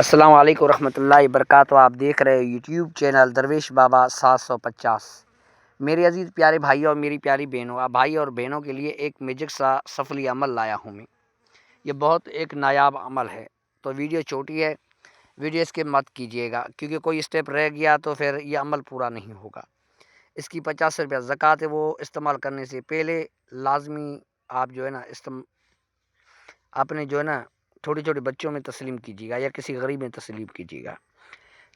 السلام علیکم ورحمۃ اللہ وبرکاتہ۔ آپ دیکھ رہے یوٹیوب چینل درویش بابا 750۔ میرے عزیز پیارے بھائی اور میری پیاری بہنوں، بھائی اور بہنوں کے لیے ایک میجک سا سفلی عمل لایا ہوں میں۔ یہ بہت ایک نایاب عمل ہے، تو ویڈیو چھوٹی ہے، ویڈیو اس کے مت کیجیے گا، کیونکہ کوئی اسٹیپ رہ گیا تو پھر یہ عمل پورا نہیں ہوگا۔ اس کی 50 روپیہ زکوٰۃ ہے، وہ استعمال کرنے سے پہلے لازمی آپ اپنے چھوٹے چھوٹے بچوں میں تسلیم کیجیے گا یا کسی غریب میں تسلیم کیجیے گا۔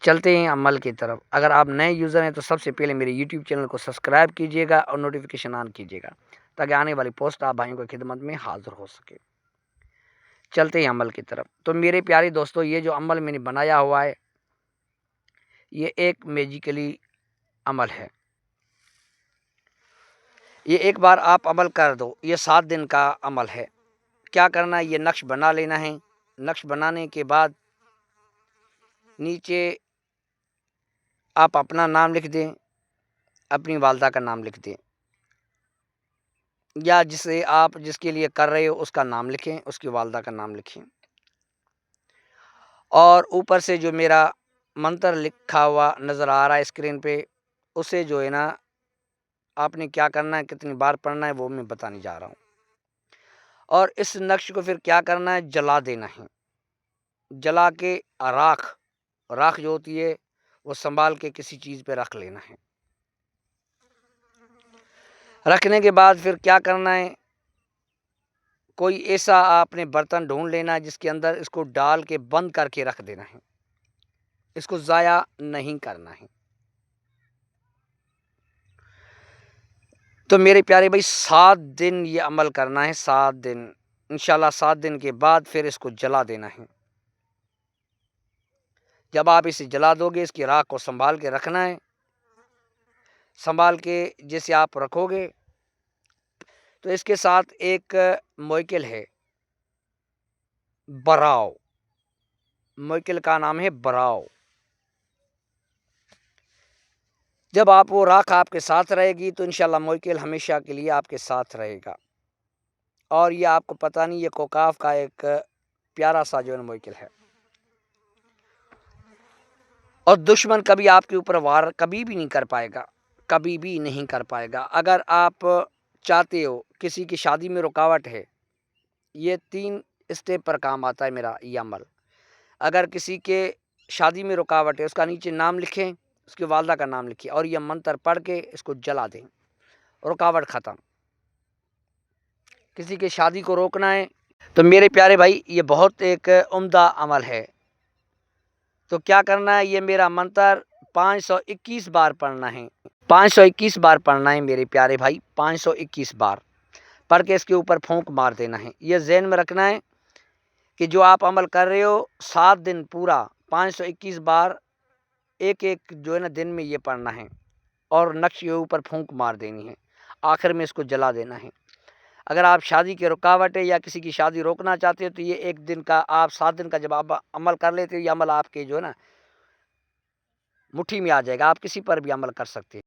چلتے ہیں عمل کی طرف۔ اگر آپ نئے یوزر ہیں تو سب سے پہلے میرے یوٹیوب چینل کو سبسکرائب کیجیے گا اور نوٹیفیکیشن آن کیجیے گا، تاکہ آنے والی پوسٹ آپ بھائیوں کی خدمت میں حاضر ہو سکے۔ چلتے ہیں عمل کی طرف۔ تو میرے پیارے دوستو، یہ جو عمل میں نے بنایا ہوا ہے، یہ ایک میجیکلی عمل ہے۔ یہ ایک بار آپ عمل کر دو، یہ 7 دن کا عمل ہے۔ کیا کرنا ہے، یہ نقش بنا لینا ہے۔ نقش بنانے کے بعد نیچے آپ اپنا نام لکھ دیں، اپنی والدہ کا نام لکھ دیں، یا جس کے لیے کر رہے ہو اس کا نام لکھیں، اس کی والدہ کا نام لکھیں، اور اوپر سے جو میرا منتر لکھا ہوا نظر آ رہا ہے اسکرین پہ، اسے آپ نے کیا کرنا ہے، کتنی بار پڑھنا ہے، وہ میں بتانے جا رہا ہوں۔ اور اس نقش کو پھر کیا کرنا ہے، جلا دینا ہے۔ جلا کے راکھ جو ہوتی ہے وہ سنبھال کے کسی چیز پہ رکھ لینا ہے۔ رکھنے کے بعد پھر کیا کرنا ہے، کوئی ایسا آپ نے برتن ڈھونڈ لینا ہے جس کے اندر اس کو ڈال کے بند کر کے رکھ دینا ہے، اس کو ضائع نہیں کرنا ہے۔ تو میرے پیارے بھائی، 7 دن یہ عمل کرنا ہے، 7 دن انشاءاللہ۔ 7 دن کے بعد پھر اس کو جلا دینا ہے۔ جب آپ اسے جلا دو گے، اس کی راکھ کو سنبھال کے رکھنا ہے۔ سنبھال کے جیسے آپ رکھو گے تو اس کے ساتھ ایک موئیکل ہے، براؤ۔ موئیکل کا نام ہے براؤ۔ جب وہ راکھ آپ کے ساتھ رہے گی تو انشاءاللہ موئیکل ہمیشہ کے لیے آپ کے ساتھ رہے گا۔ اور یہ آپ کو پتہ نہیں، یہ کوکاف کا ایک پیارا سا موئیکل ہے، اور دشمن کبھی آپ کے اوپر وار کبھی بھی نہیں کر پائے گا، کبھی بھی نہیں کر پائے گا۔ اگر آپ چاہتے ہو، کسی کی شادی میں رکاوٹ ہے، یہ 3 اسٹیپ پر کام آتا ہے میرا یہ عمل۔ اگر کسی کے شادی میں رکاوٹ ہے، اس کا نیچے نام لکھیں، اس کی والدہ کا نام لکھیں، اور یہ منتر پڑھ کے اس کو جلا دیں، رکاوٹ ختم۔ کسی کی شادی کو روکنا ہے تو میرے پیارے بھائی، یہ بہت ایک عمدہ عمل ہے۔ تو کیا کرنا ہے، یہ میرا منتر 521 بار پڑھنا ہے۔ 521 بار پڑھنا ہے میرے پیارے بھائی، 521 بار پڑھ کے اس کے اوپر پھونک مار دینا ہے۔ یہ ذہن میں رکھنا ہے کہ جو آپ عمل کر رہے ہو، 7 دن پورا 521 بار ایک دن میں یہ پڑھنا ہے، اور نقش کے اوپر پھونک مار دینی ہے، آخر میں اس کو جلا دینا ہے۔ اگر آپ شادی کی رکاوٹ ہے یا کسی کی شادی روکنا چاہتے ہو تو یہ 1 دن کا، آپ 7 دن کا جب آپ عمل کر لیتے ہو، یہ عمل آپ کے مٹھی میں آ جائے گا، آپ کسی پر بھی عمل کر سکتے ہیں۔